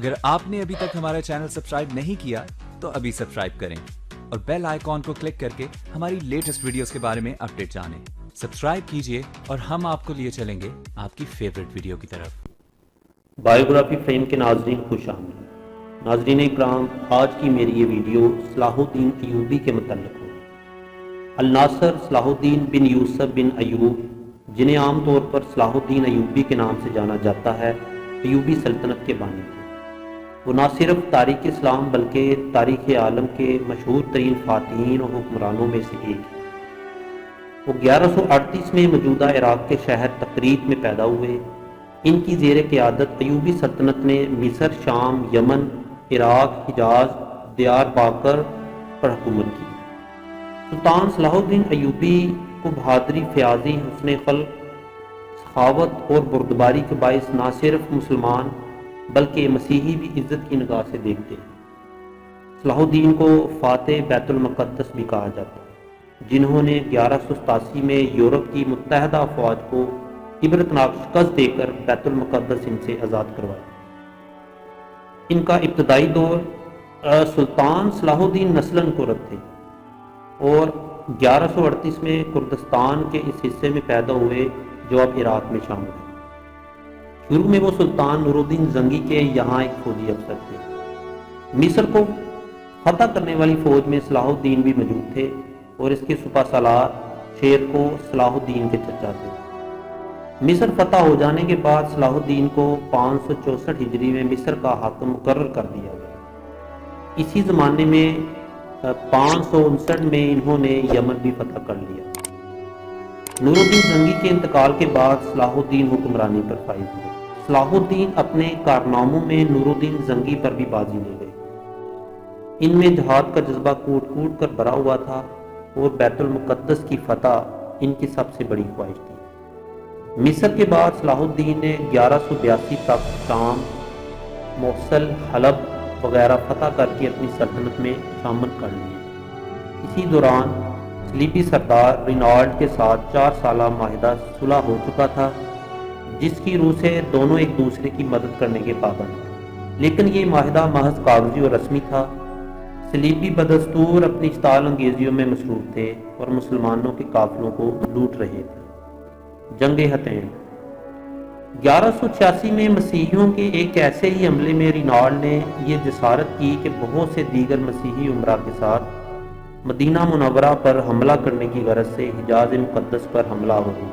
اگر آپ نے ابھی تک ہمارا چینل سبسکرائب نہیں کیا تو ابھی سبسکرائب کریں اور بیل آئیکن کو کلک کر کے ہماری لیٹسٹ ویڈیوز کے بارے میں اپڈیٹ جانیں۔ سبسکرائب کیجئے اور ہم آپ کو لیے چلیں گے آپ کی فیورٹ ویڈیو کی طرف۔ بایوگرافی فریم کے ناظرین خوش آمدید۔ ناظرین اکرام، آج کی میری یہ ویڈیو صلاح الدین ایوبی کے متعلق ہوگی۔ الناصر صلاح الدین بن یوسف بن ایوب، جنہیں عام طور پر صلاح الدین ایوبی کے نام سے جانا جاتا ہے، ایوبی سلطنت کے بانی تھے۔ وہ نہ صرف تاریخ اسلام بلکہ تاریخ عالم کے مشہور ترین فاتحین اور حکمرانوں میں سے ایک ہیں۔ وہ 1138 میں موجودہ عراق کے شہر تقریت میں پیدا ہوئے۔ ان کی زیر قیادت ایوبی سلطنت نے مصر، شام، یمن، عراق، حجاز، دیار باکر پر حکومت کی۔ سلطان صلاح الدین ایوبی کو بہادری، فیاضی، حسن خلق، سخاوت اور بردباری کے باعث نہ صرف مسلمان بلکہ مسیحی بھی عزت کی نگاہ سے دیکھتے ہیں۔ صلاح الدین کو فاتح بیت المقدس بھی کہا جاتا ہے، جنہوں نے 1187 میں یورپ کی متحدہ افواج کو عبرتناک شکست دے کر بیت المقدس ان سے آزاد کروایا۔ ان کا ابتدائی دور سلطان صلاح الدین نسلاً کرد تھے اور 1138 میں کردستان کے اس حصے میں پیدا ہوئے جو اب عراق میں شامل ہے۔ شروع میں وہ سلطان نور الدین زنگی کے یہاں ایک فوجی افسر تھے۔ مصر کو فتح کرنے والی فوج میں صلاح الدین بھی موجود تھے اور اس کے سپہ سالار شیر کو صلاح الدین کے چچا تھے۔ مصر فتح ہو جانے کے بعد صلاح الدین کو 564 ہجری میں مصر کا حاکم مقرر کر دیا گیا۔ اسی زمانے میں 559 میں انہوں نے یمن بھی فتح کر لیا۔ نور الدین زنگی کے انتقال کے بعد صلاح الدین حکمرانی پر فائز ہوئے۔ صلاح الدین اپنے کارناموں میں نور الدین زنگی پر بھی بازی لے گئے۔ ان میں جہاد کا جذبہ کوٹ کوٹ کر بھرا ہوا تھا اور بیت المقدس کی فتح ان کی سب سے بڑی خواہش تھی۔ مصر کے بعد صلاح الدین نے 1182 تک شام، موصل، حلب وغیرہ فتح کر کے اپنی سلطنت میں شامل کر لیے۔ اسی دوران صلیبی سردار رینالڈ کے ساتھ 4 سالہ معاہدہ صلح ہو چکا تھا، جس کی روح سے دونوں ایک دوسرے کی مدد کرنے کے پابند تھے، لیکن یہ معاہدہ محض کاغذی اور رسمی تھا۔ صلیبی بدستور اپنی اشتعال انگیزیوں میں مصروف تھے اور مسلمانوں کے قافلوں کو لوٹ رہے تھے۔ جنگ حطین 1186 میں مسیحیوں کے ایک ایسے ہی حملے میں رینالڈ نے یہ جسارت کی کہ بہت سے دیگر مسیحی امراء کے ساتھ مدینہ منورہ پر حملہ کرنے کی غرض سے حجاز مقدس پر حملہ ہو گیا۔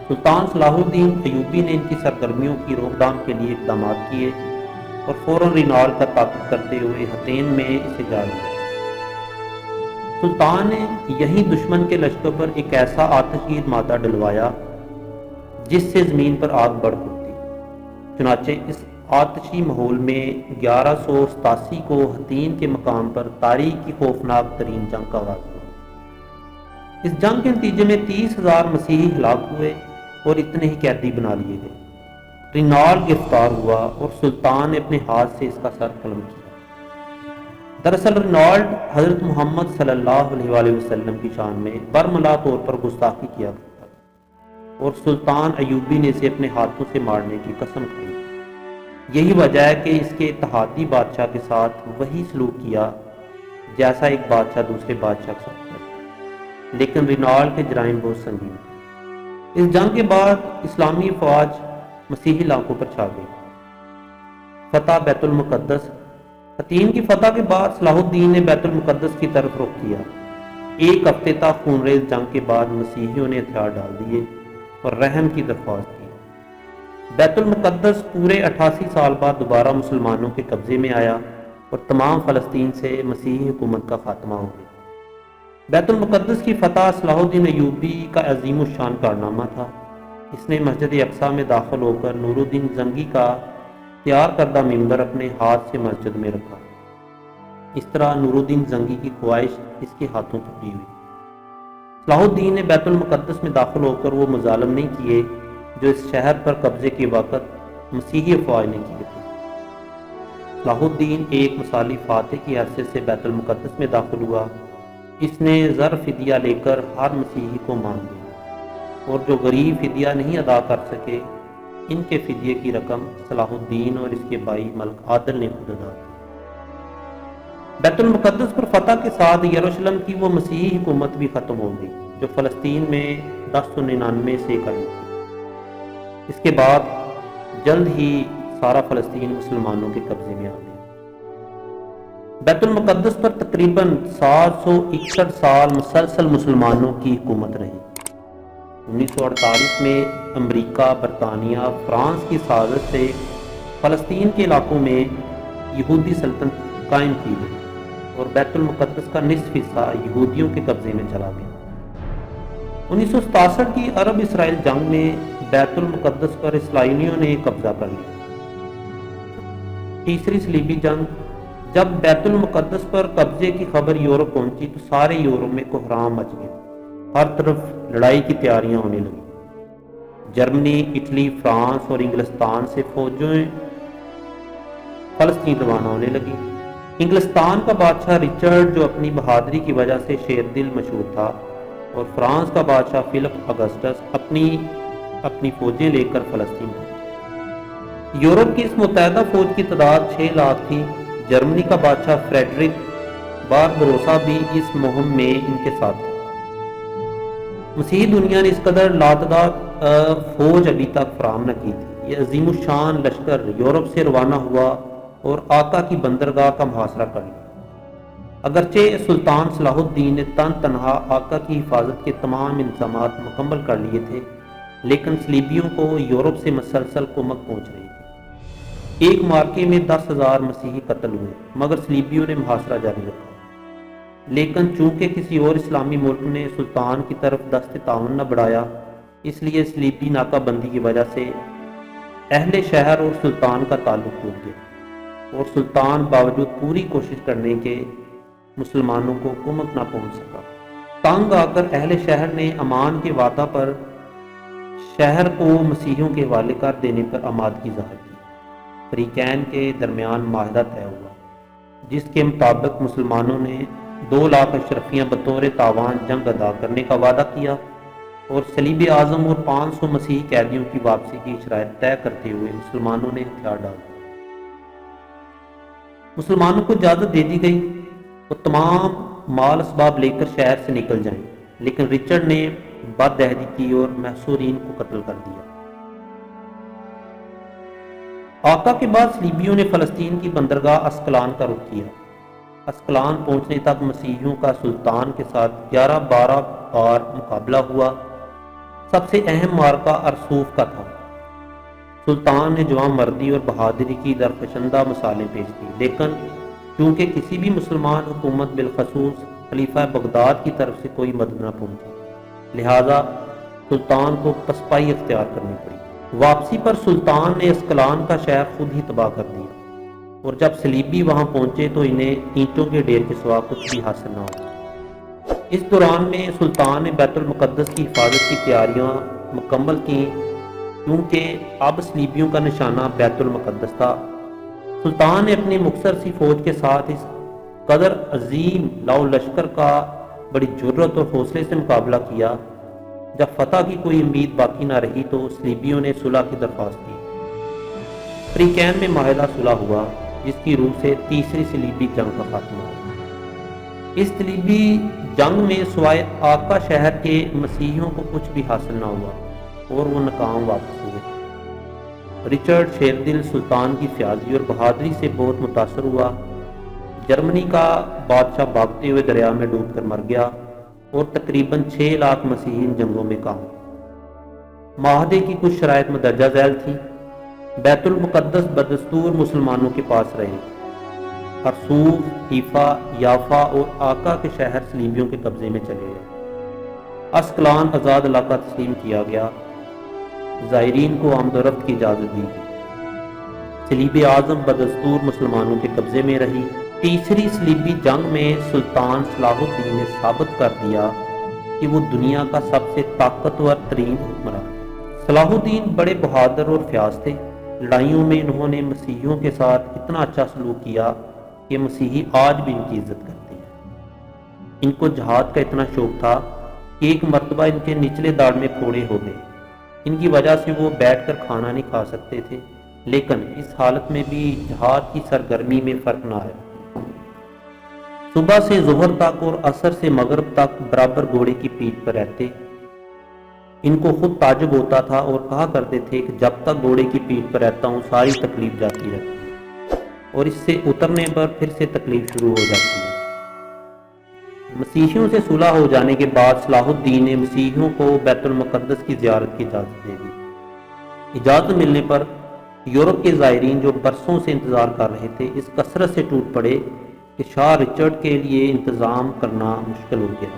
سلطان صلاح الدین ایوبی نے ان کی سرگرمیوں کی روک تھام کے لیے اقدامات کیے اور فوراً رینالڈ کا تعاقب کرتے ہوئے حطین میں اسے جا لیا۔ سلطان نے یہیں دشمن کے لشکر پر ایک ایسا آتشگیر مادہ ڈلوایا جس سے زمین پر آگ بڑھ اٹھتی۔ چنانچہ اس آتشی ماحول میں 1187 کو حطین کے مقام پر تاریخ کی خوفناک ترین جنگ کا آغاز ہوا۔ اس جنگ کے نتیجے میں 30,000 مسیحی ہلاک ہوئے اور اتنے ہی قیدی بنا لیے گئے۔ رینالڈ گرفتار ہوا اور سلطان نے اپنے ہاتھ سے اس کا سر قلم کیا۔ دراصل رینالڈ حضرت محمد صلی اللہ علیہ وآلہ وسلم کی شان میں برملا طور پر گستاخی کیا کرتا تھا اور سلطان ایوبی نے اسے اپنے ہاتھوں سے مارنے کی قسم کھائی۔ یہی وجہ ہے کہ اس کے اتحادی بادشاہ کے ساتھ وہی سلوک کیا جیسا ایک بادشاہ دوسرے بادشاہ کے ساتھ کرتا۔ لیکن رینالڈ کے جرائم بہت سنگین تھے۔ اس جنگ کے بعد اسلامی افواج مسیحی علاقوں پر چھا گئی۔ فتح بیت المقدس حطین کی فتح کے بعد صلاح الدین نے بیت المقدس کی طرف رخ کیا۔ ایک ہفتے تک خونریز جنگ کے بعد مسیحیوں نے ہتھیار ڈال دیے اور رحم کی درخواست کی۔ بیت المقدس پورے 88 سال بعد دوبارہ مسلمانوں کے قبضے میں آیا اور تمام فلسطین سے مسیحی حکومت کا خاتمہ ہو گیا۔ بیت المقدس کی فتح صلاح الدین ایوبی کا عظیم الشان کارنامہ تھا۔ اس نے مسجد اقصیٰ میں داخل ہو کر نور الدین زنگی کا تیار کردہ منبر اپنے ہاتھ سے مسجد میں رکھا۔ اس طرح نور الدین زنگی کی خواہش اس کے ہاتھوں پوری ہوئی۔ صلاح الدین نے بیت المقدس میں داخل ہو کر وہ مظالم نہیں کیے جو اس شہر پر قبضے کے وقت مسیحی افواج نے کیے تھے۔ صلاح الدین ایک مثالی فاتح کی حیثیت سے بیت المقدس میں داخل ہوا۔ اس نے زر فدیہ لے کر ہر مسیحی کو مان دیا اور جو غریب فدیہ نہیں ادا کر سکے ان کے فدیے کی رقم صلاح الدین اور اس کے بھائی ملک عادل نے خود ادا کی۔ بیت المقدس پر فتح کے ساتھ یروشلم کی وہ مسیحی حکومت بھی ختم ہو گئی جو فلسطین میں 1099 سے قائم تھی۔ اس کے بعد جلد ہی سارا فلسطین مسلمانوں کے قبضے میں آ گیا۔ بیت المقدس پر تقریباً 761 سال مسلسل مسلمانوں کی حکومت رہی۔ 1948 میں امریکہ، برطانیہ، فرانس کی سازش سے فلسطین کے علاقوں میں یہودی سلطنت قائم کی گئی اور بیت المقدس کا نصف حصہ یہودیوں کے قبضے میں چلا گیا۔ 1967 کی عرب اسرائیل جنگ میں بیت المقدس پر اسرائیلیوں نے قبضہ کر لیا۔ تیسری صلیبی جنگ، جب بیت المقدس پر قبضے کی خبر یورپ پہنچی تو سارے یورپ میں کوہرام مچ گیا، ہر طرف لڑائی کی تیاریاں ہونے لگیں۔ جرمنی، اٹلی، فرانس اور انگلستان سے فوجیں فلسطین روانہ ہونے لگی۔ انگلستان کا بادشاہ رچرڈ جو اپنی بہادری کی وجہ سے شیر دل مشہور تھا، اور فرانس کا بادشاہ فلپ اگسٹس اپنی فوجیں لے کر فلسطین پہنچے۔ یورپ کی اس متحدہ فوج کی تعداد 6 لاکھ تھی۔ جرمنی کا بادشاہ فریڈرک باربروسا بھی اس مہم میں ان کے ساتھ تھا۔ مسیحی دنیا نے اس قدر لاتعداد فوج ابھی تک فراہم نہ کی تھی۔ یہ عظیم الشان لشکر یورپ سے روانہ ہوا اور آقا کی بندرگاہ کا محاصرہ کر لیا۔ اگرچہ سلطان صلاح الدین نے تنہا آقا کی حفاظت کے تمام انتظامات مکمل کر لیے تھے، لیکن صلیبیوں کو یورپ سے مسلسل کمک پہنچ رہی تھی۔ ایک معرکے میں 10,000 مسیحی قتل ہوئے، مگر صلیبیوں نے محاصرہ جاری رکھا۔ لیکن چونکہ کسی اور اسلامی ملک نے سلطان کی طرف دست تعاون نہ بڑھایا، اس لیے صلیبی ناکہ بندی کی وجہ سے اہل شہر اور سلطان کا تعلق ٹوٹ گیا، اور سلطان باوجود پوری کوشش کرنے کے مسلمانوں کو کمک نہ پہنچ سکا۔ تنگ آ کر اہل شہر نے امان کے وعدہ پر شہر کو مسیحیوں کے حوالے کر دینے پر آمادگی ظاہر کی۔ فریقین کے درمیان معاہدہ طے ہوا، جس کے مطابق مسلمانوں نے 2 لاکھ اشرفیاں بطور تاوان جنگ ادا کرنے کا وعدہ کیا، اور صلیب اعظم اور 500 مسیحی قیدیوں کی واپسی کی شرائط طے کرتے ہوئے مسلمانوں نے ہتھیار ڈال دیا۔ مسلمانوں کو اجازت دے دی گئی وہ تمام مال اسباب لے کر شہر سے نکل جائیں، لیکن رچرڈ نے بد عہدی کی اور محصورین کو قتل کر دیا۔ آقا کے بعد صلیبیوں نے فلسطین کی بندرگاہ اسقلان کا رخ کیا۔ اسقلان پہنچنے تک مسیحیوں کا سلطان کے ساتھ 11-12 بار مقابلہ ہوا۔ سب سے اہم معرکہ ارسوف کا تھا۔ سلطان نے جوان مردی اور بہادری کی درخشندہ مثالیں پیش کی، لیکن چونکہ کسی بھی مسلمان حکومت بالخصوص خلیفہ بغداد کی طرف سے کوئی مدد نہ پہنچی، لہذا سلطان کو پسپائی اختیار کرنی پڑی۔ واپسی پر سلطان نے اسقلان کا شہر خود ہی تباہ کر دیا، اور جب صلیبی وہاں پہنچے تو انہیں اینٹوں کے ڈھیر کے سوا کچھ بھی حاصل نہ ہوا۔ اس دوران میں سلطان نے بیت المقدس کی حفاظت کی تیاریاں مکمل کی، کیونکہ اب صلیبیوں کا نشانہ بیت المقدس تھا۔ سلطان نے اپنی مختصر سی فوج کے ساتھ اس قدر عظیم لاؤ لشکر کا بڑی جرت اور حوصلے سے مقابلہ کیا۔ جب فتح کی کوئی امید باقی نہ رہی تو صلیبیوں نے صلح کی درخواست کی۔ فریقین میں معاہدہ صلح ہوا، جس کی روح سے تیسری صلیبی جنگ کا خاتمہ ہوا۔ اس صلیبی جنگ میں سوائے آقا شہر کے مسیحیوں کو کچھ بھی حاصل نہ ہوا اور وہ ناکام واپس ہوئے۔ رچرڈ شیردل سلطان کی فیاضی اور بہادری سے بہت متاثر ہوا۔ جرمنی کا بادشاہ بھاگتے ہوئے دریا میں ڈوب کر مر گیا، اور تقریباً 6 لاکھ مسیحی ان جنگوں میں کام ہوئے۔ معاہدے کی کچھ شرائط مندرجہ ذیل تھیں۔ بیت المقدس بدستور مسلمانوں کے پاس رہے۔ ارسوف، حیفا، یافا اور آقا کے شہر صلیبیوں کے قبضے میں چلے گئے۔ اسقلان آزاد علاقہ تسلیم کیا گیا۔ زائرین کو آمد و رفت کی اجازت دی گئی۔ صلیب اعظم بدستور مسلمانوں کے قبضے میں رہی۔ تیسری صلیبی جنگ میں سلطان صلاح الدین نے ثابت کر دیا کہ وہ دنیا کا سب سے طاقتور ترین حکمران ہے۔ صلاح الدین بڑے بہادر اور فیاض تھے۔ لڑائیوں میں انہوں نے مسیحیوں کے ساتھ اتنا اچھا سلوک کیا کہ مسیحی آج بھی ان کی عزت کرتے ہیں۔ ان کو جہاد کا اتنا شوق تھا کہ ایک مرتبہ ان کے نچلے داڑھ میں پھوڑے ہو گئے۔ ان کی وجہ سے وہ بیٹھ کر کھانا نہیں کھا سکتے تھے، لیکن اس حالت میں بھی جہاد کی سرگرمی میں فرق نہ آیا۔ صبح سے ظہر تک اور عصر سے مغرب تک برابر گھوڑے کی پیٹھ پر رہتے۔ ان کو خود تعجب ہوتا تھا اور کہا کرتے تھے کہ جب تک گھوڑے کی پیٹھ پر رہتا ہوں ساری تکلیف جاتی رہتی ہے اور اس سے اترنے پر پھر سے تکلیف شروع ہو جاتی ہے۔ مسیحیوں سے صلح ہو جانے کے بعد صلاح الدین نے مسیحیوں کو بیت المقدس کی زیارت کی اجازت دے دی۔ اجازت ملنے پر یورپ کے زائرین جو برسوں سے انتظار کر رہے تھے اس کثرت سے ٹوٹ پڑے کہ شاہ رچرڈ کے لیے انتظام کرنا مشکل ہو گیا،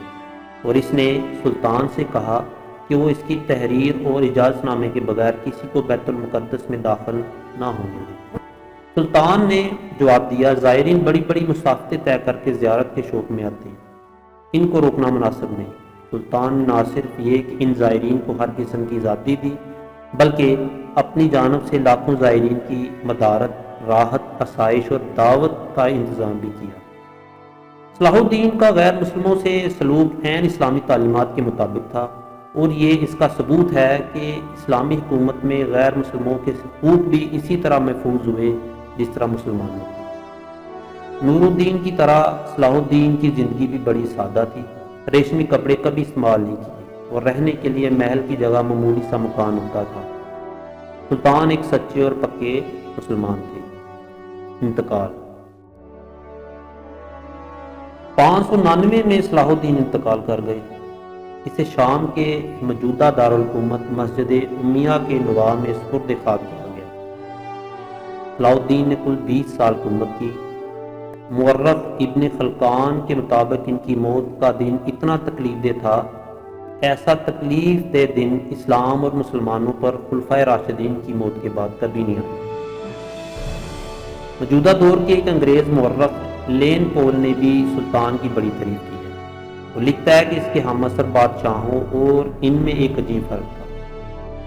اور اس نے سلطان سے کہا کہ وہ اس کی تحریر اور اجازت نامے کے بغیر کسی کو بیت المقدس میں داخل نہ ہونے دے۔ سلطان نے جواب دیا، زائرین بڑی بڑی مسافتیں طے کر کے زیارت کے شوق میں آتے ہیں، ان کو روکنا مناسب نہیں۔ سلطان نے نہ صرف یہ کہ ان زائرین کو ہر قسم کی آزادی دی، بلکہ اپنی جانب سے لاکھوں زائرین کی مدارت، راحت، آسائش اور دعوت کا انتظام بھی کیا۔ صلاح الدین کا غیر مسلموں سے سلوک عین اسلامی تعلیمات کے مطابق تھا، اور یہ اس کا ثبوت ہے کہ اسلامی حکومت میں غیر مسلموں کے حقوق بھی اسی طرح محفوظ ہوئے جس طرح مسلمانوں کے۔ نور الدین کی طرح صلاح الدین کی زندگی بھی بڑی سادہ تھی، ریشمی کپڑے کبھی استعمال نہیں کیے اور رہنے کے لیے محل کی جگہ معمولی سا مکان ہوتا تھا۔ سلطان ایک سچے اور پکے مسلمان تھے۔ انتقال 599 میں صلاح الدین انتقال کر گئے۔ اسے شام کے موجودہ دارالحکومت مسجد امیہ کے نواح میں سپرد خاک کیا گیا۔ صلاح الدین نے کل 20 سال حکومت کی۔ مورخ ابن خلقان کے مطابق ان کی موت کا دن اتنا تکلیف دہ تھا، ایسا تکلیف دہ دن اسلام اور مسلمانوں پر خلفائے راشدین کی موت کے بعد کبھی نہیں آیا۔ موجودہ دور کے ایک انگریز مورخ لین پول نے بھی سلطان کی بڑی تعریف کی ہے۔ وہ لکھتا ہے کہ اس کے ہم عصر بادشاہوں اور ان میں ایک عجیب فرق تھا۔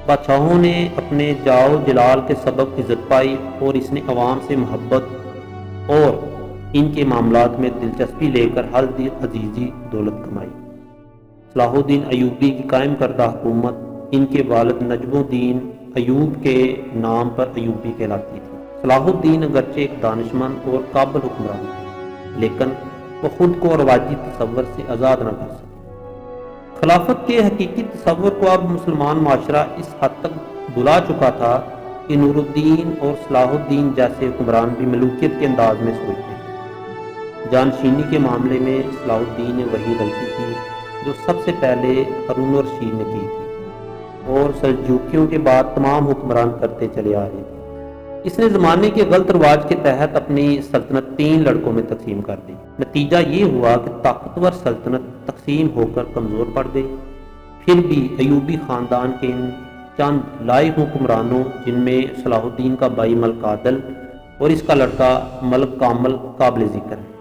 بادشاہوں نے اپنے جاؤ جلال کے سبب عزت پائی اور اس نے عوام سے محبت اور ان کے معاملات میں دلچسپی لے کر حل عزیزی دولت کمائی۔ صلاح الدین ایوبی کی قائم کردہ حکومت ان کے والد نجم الدین ایوب کے نام پر ایوبی کہلاتی تھی۔ صلاح الدین اگرچہ ایک دانشمند اور قابل حکمران تھے، لیکن وہ خود کو رواجی تصور سے آزاد نہ کر سکے۔ خلافت کے حقیقی تصور کو اب مسلمان معاشرہ اس حد تک بلا چکا تھا کہ نور الدین اور صلاح الدین جیسے حکمران بھی ملوکیت کے انداز میں سوچتے تھے۔ جانشینی کے معاملے میں صلاح الدین نے وہی غلطی کی جو سب سے پہلے ہارون الرشید نے کی تھی اور سلجوکیوں کے بعد تمام حکمران کرتے چلے آ رہے تھے۔ اس نے زمانے کے غلط رواج کے تحت اپنی سلطنت 3 لڑکوں میں تقسیم کر دی۔ نتیجہ یہ ہوا کہ طاقتور سلطنت تقسیم ہو کر کمزور پڑ گئی۔ پھر بھی ایوبی خاندان کے ان چند لائق حکمرانوں، جن میں صلاح الدین کا بھائی ملک عادل اور اس کا لڑکا ملک کامل قابل ذکر ہے،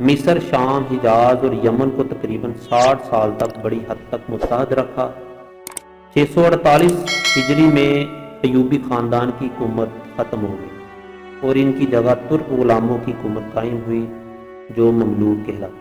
مصر، شام، حجاز اور یمن کو تقریباً 60 سال تک بڑی حد تک متحد رکھا۔ 648 ہجری میں ایوبی خاندان کی حکومت ختم ہو گئی اور ان کی جگہ ترک غلاموں کی حکومت قائم ہوئی جو مملوک کہلاتی۔